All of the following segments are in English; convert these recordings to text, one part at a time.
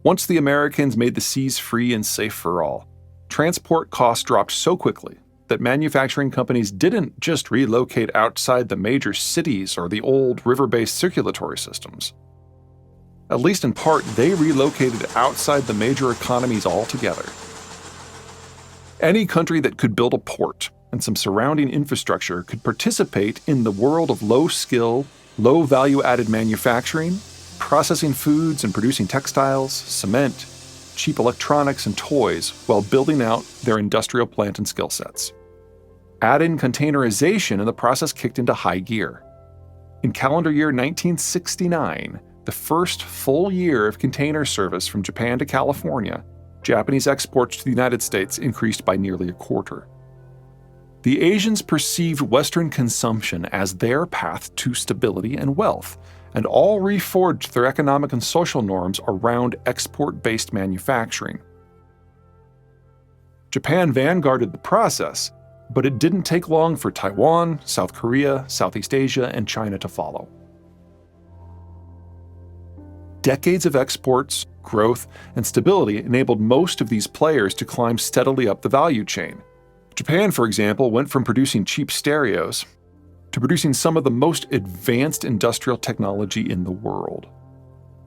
Once the Americans made the seas free and safe for all, transport costs dropped so quickly that manufacturing companies didn't just relocate outside the major cities or the old river-based circulatory systems. At least in part, they relocated outside the major economies altogether. Any country that could build a port and some surrounding infrastructure could participate in the world of low-skill, low-value-added manufacturing, processing foods and producing textiles, cement, cheap electronics, and toys while building out their industrial plant and skill sets. Add in containerization and the process kicked into high gear. In calendar year 1969, the first full year of container service from Japan to California, Japanese exports to the United States increased by nearly a quarter. The Asians perceived Western consumption as their path to stability and wealth, and all reforged their economic and social norms around export-based manufacturing. Japan vanguarded the process, but it didn't take long for Taiwan, South Korea, Southeast Asia, and China to follow. Decades of exports, growth, and stability enabled most of these players to climb steadily up the value chain. Japan, for example, went from producing cheap stereos to producing some of the most advanced industrial technology in the world.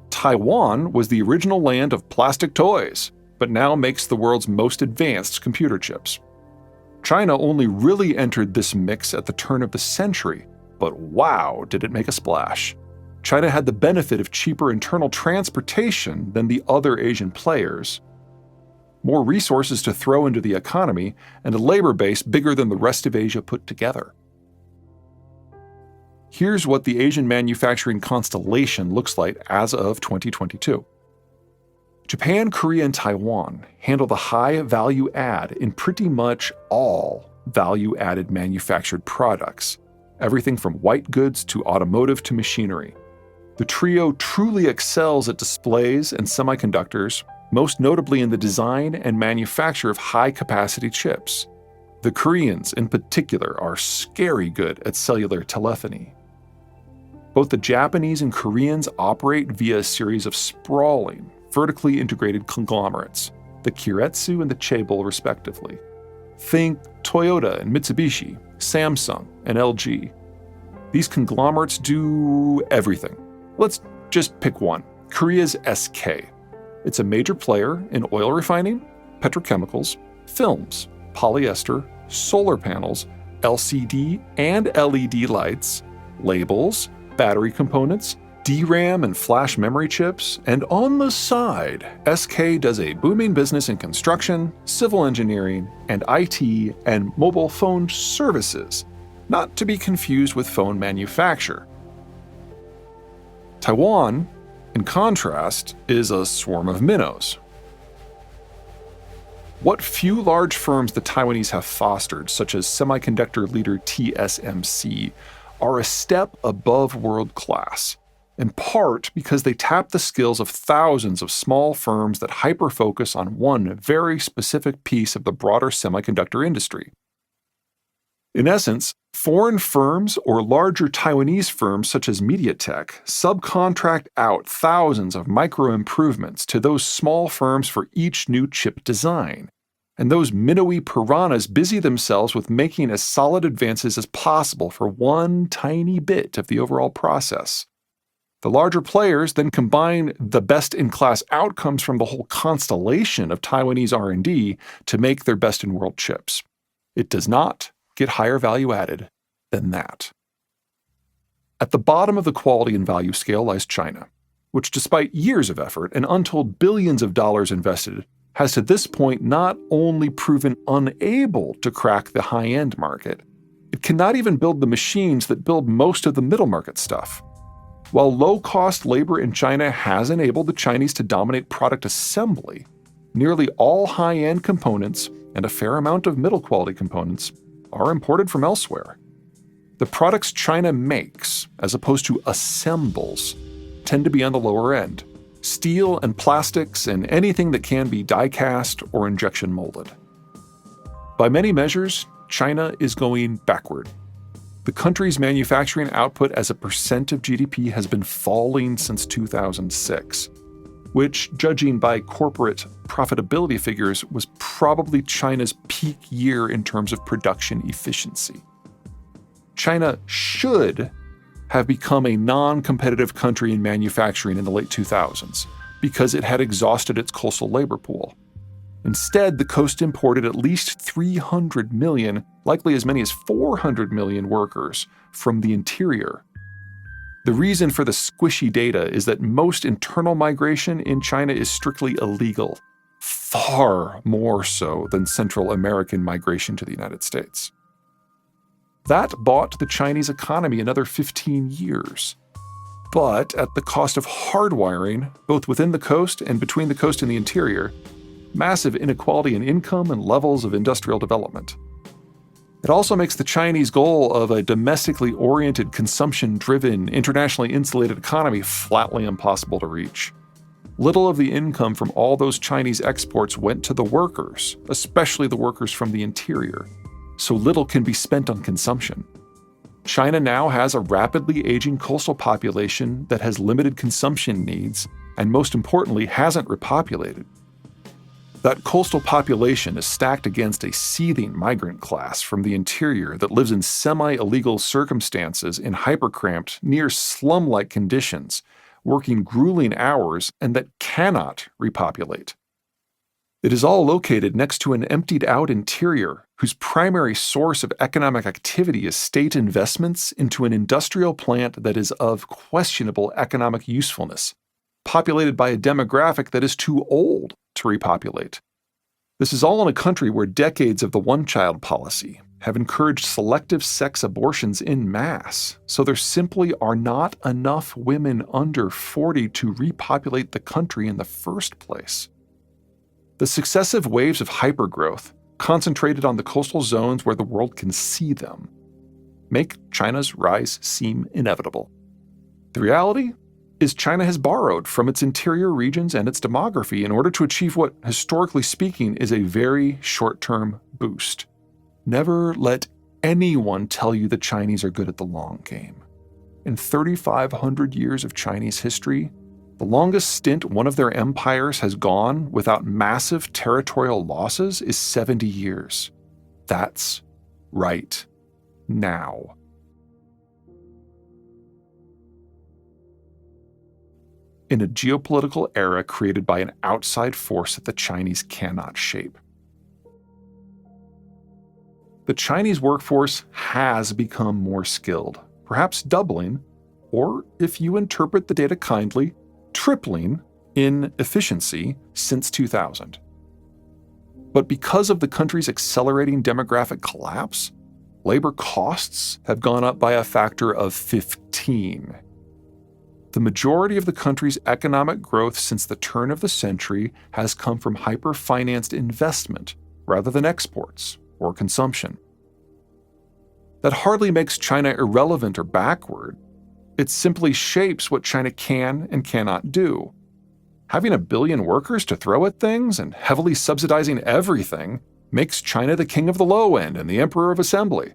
Taiwan was the original land of plastic toys, but now makes the world's most advanced computer chips. China only really entered this mix at the turn of the century, but wow, did it make a splash. China had the benefit of cheaper internal transportation than the other Asian players, more resources to throw into the economy, and a labor base bigger than the rest of Asia put together. Here's what the Asian manufacturing constellation looks like as of 2022. Japan, Korea, and Taiwan handle the high value add in pretty much all value-added manufactured products, everything from white goods to automotive to machinery. The trio truly excels at displays and semiconductors, most notably in the design and manufacture of high-capacity chips. The Koreans, in particular, are scary good at cellular telephony. Both the Japanese and Koreans operate via a series of sprawling, vertically integrated conglomerates, the Keiretsu and the Chaebol respectively. Think Toyota and Mitsubishi, Samsung and LG. These conglomerates do everything. Let's just pick one, Korea's SK. It's a major player in oil refining, petrochemicals, films, polyester, solar panels, LCD and LED lights, labels, battery components, DRAM and flash memory chips, and on the side, SK does a booming business in construction, civil engineering, and IT and mobile phone services, not to be confused with phone manufacture. Taiwan, in contrast, is a swarm of minnows. What few large firms the Taiwanese have fostered, such as semiconductor leader TSMC, are a step above world class, in part because they tap the skills of thousands of small firms that hyper-focus on one very specific piece of the broader semiconductor industry. In essence, foreign firms or larger Taiwanese firms such as MediaTek subcontract out thousands of micro-improvements to those small firms for each new chip design. And those minnowy piranhas busy themselves with making as solid advances as possible for one tiny bit of the overall process. The larger players then combine the best-in-class outcomes from the whole constellation of Taiwanese R&D to make their best-in-world chips. It does not get higher value added than that. At the bottom of the quality and value scale lies China, which despite years of effort and untold billions of dollars invested, has to this point not only proven unable to crack the high-end market, it cannot even build the machines that build most of the middle market stuff. While low-cost labor in China has enabled the Chinese to dominate product assembly, nearly all high-end components and a fair amount of middle-quality components are imported from elsewhere. The products China makes, as opposed to assembles, tend to be on the lower end. Steel and plastics and anything that can be die-cast or injection molded. By many measures, China is going backward. The country's manufacturing output as a percent of GDP has been falling since 2006. which, judging by corporate profitability figures, was probably China's peak year in terms of production efficiency. China should have become a non-competitive country in manufacturing in the late 2000s because it had exhausted its coastal labor pool. Instead, the coast imported at least 300 million, likely as many as 400 million workers from the interior. The reason for the squishy data is that most internal migration in China is strictly illegal, far more so than Central American migration to the United States. That bought the Chinese economy another 15 years, but at the cost of hardwiring, both within the coast and between the coast and the interior, massive inequality in income and levels of industrial development. It also makes the Chinese goal of a domestically oriented, consumption-driven, internationally insulated economy flatly impossible to reach. Little of the income from all those Chinese exports went to the workers, especially the workers from the interior, so little can be spent on consumption. China now has a rapidly aging coastal population that has limited consumption needs, and most importantly, hasn't repopulated. That coastal population is stacked against a seething migrant class from the interior that lives in semi-illegal circumstances in hyper-cramped, near slum-like conditions, working grueling hours, and that cannot repopulate. It is all located next to an emptied-out interior whose primary source of economic activity is state investments into an industrial plant that is of questionable economic usefulness, populated by a demographic that is too old to repopulate. This is all in a country where decades of the one-child policy have encouraged selective sex abortions en masse, so there simply are not enough women under 40 to repopulate the country in the first place. The successive waves of hypergrowth, concentrated on the coastal zones where the world can see them, make China's rise seem inevitable. The reality is China has borrowed from its interior regions and its demography in order to achieve what, historically speaking, is a very short-term boost. Never let anyone tell you the Chinese are good at the long game. In 3,500 years of Chinese history, the longest stint one of their empires has gone without massive territorial losses is 70 years. That's right now. In a geopolitical era created by an outside force that the Chinese cannot shape. The Chinese workforce has become more skilled, perhaps doubling, or if you interpret the data kindly, tripling in efficiency since 2000. But because of the country's accelerating demographic collapse, labor costs have gone up by a factor of 15. The majority of the country's economic growth since the turn of the century has come from hyper-financed investment rather than exports or consumption. That hardly makes China irrelevant or backward. It simply shapes what China can and cannot do. Having 1 billion workers to throw at things and heavily subsidizing everything makes China the king of the low end and the emperor of assembly.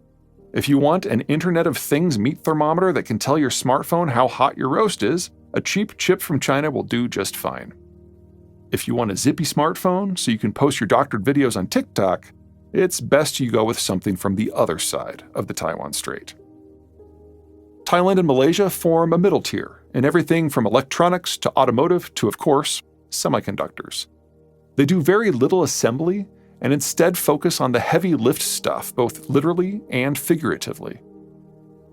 If you want an Internet of Things meat thermometer that can tell your smartphone how hot your roast is, a cheap chip from China will do just fine. If you want a zippy smartphone so you can post your doctored videos on TikTok, it's best you go with something from the other side of the Taiwan Strait. Thailand and Malaysia form a middle tier in everything from electronics to automotive to, of course, semiconductors. They do very little assembly and instead focus on the heavy lift stuff, both literally and figuratively.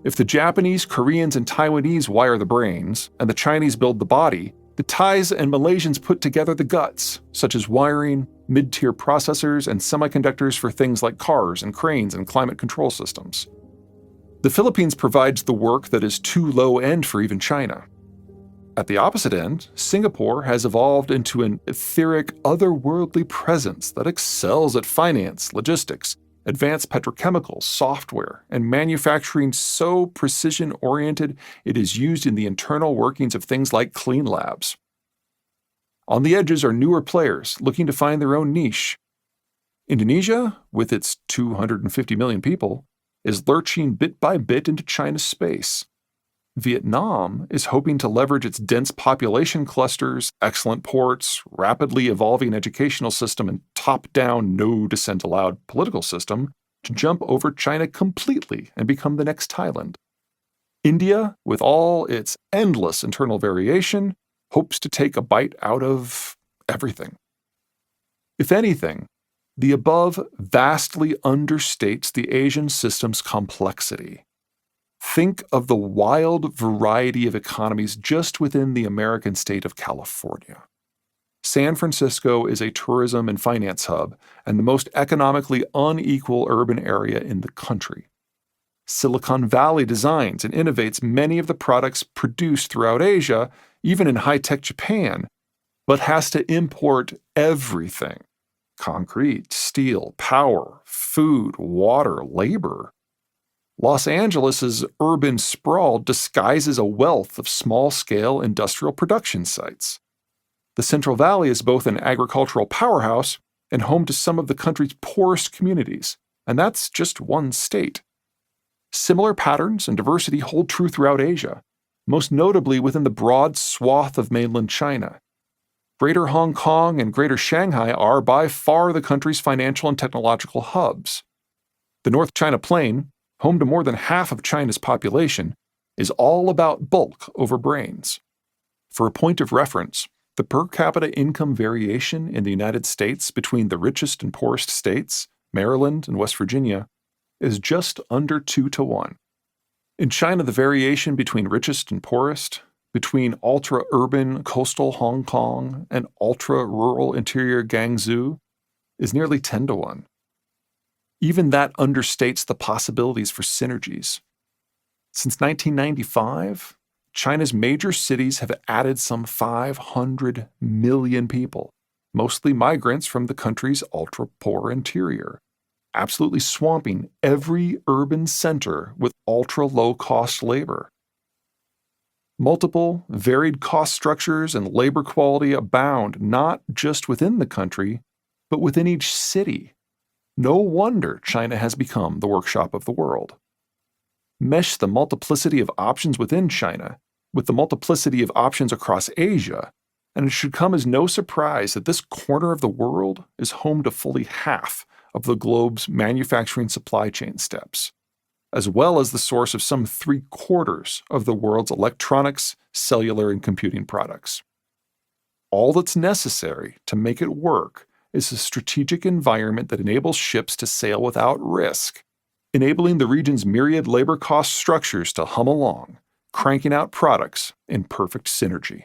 If the Japanese, Koreans, and Taiwanese wire the brains, and the Chinese build the body, the Thais and Malaysians put together the guts, such as wiring, mid-tier processors, and semiconductors for things like cars and cranes and climate control systems. The Philippines provides the work that is too low-end for even China. At the opposite end, Singapore has evolved into an etheric, otherworldly presence that excels at finance, logistics, advanced petrochemicals, software, and manufacturing so precision-oriented it is used in the internal workings of things like clean labs. On the edges are newer players looking to find their own niche. Indonesia, with its 250 million people, is lurching bit by bit into China's space. Vietnam is hoping to leverage its dense population clusters, excellent ports, rapidly evolving educational system, and top down, no dissent allowed political system to jump over China completely and become the next Thailand. India, with all its endless internal variation, hopes to take a bite out of everything. If anything, the above vastly understates the Asian system's complexity. Think of the wild variety of economies just within the American state of California. San Francisco is a tourism and finance hub and the most economically unequal urban area in the country. Silicon Valley designs and innovates many of the products produced throughout Asia, even in high-tech Japan, but has to import everything: concrete, steel, power, food, water, labor. Los Angeles' urban sprawl disguises a wealth of small-scale industrial production sites. The Central Valley is both an agricultural powerhouse and home to some of the country's poorest communities, and that's just one state. Similar patterns and diversity hold true throughout Asia, most notably within the broad swath of mainland China. Greater Hong Kong and Greater Shanghai are by far the country's financial and technological hubs. The North China Plain, home to more than half of China's population, is all about bulk over brains. For a point of reference, the per capita income variation in the United States between the richest and poorest states, Maryland and West Virginia, is just under 2-to-1. In China, the variation between richest and poorest, between ultra-urban coastal Hong Kong and ultra-rural interior Guangzhou, is nearly 10-to-1. Even that understates the possibilities for synergies. Since 1995, China's major cities have added some 500 million people, mostly migrants from the country's ultra-poor interior, absolutely swamping every urban center with ultra-low-cost labor. Multiple, varied cost structures and labor quality abound not just within the country, but within each city. No wonder China has become the workshop of the world. Mesh the multiplicity of options within China with the multiplicity of options across Asia, and it should come as no surprise that this corner of the world is home to fully half of the globe's manufacturing supply chain steps, as well as the source of some 3/4 of the world's electronics, cellular, and computing products. All that's necessary to make it work is a strategic environment that enables ships to sail without risk, enabling the region's myriad labor cost structures to hum along, cranking out products in perfect synergy.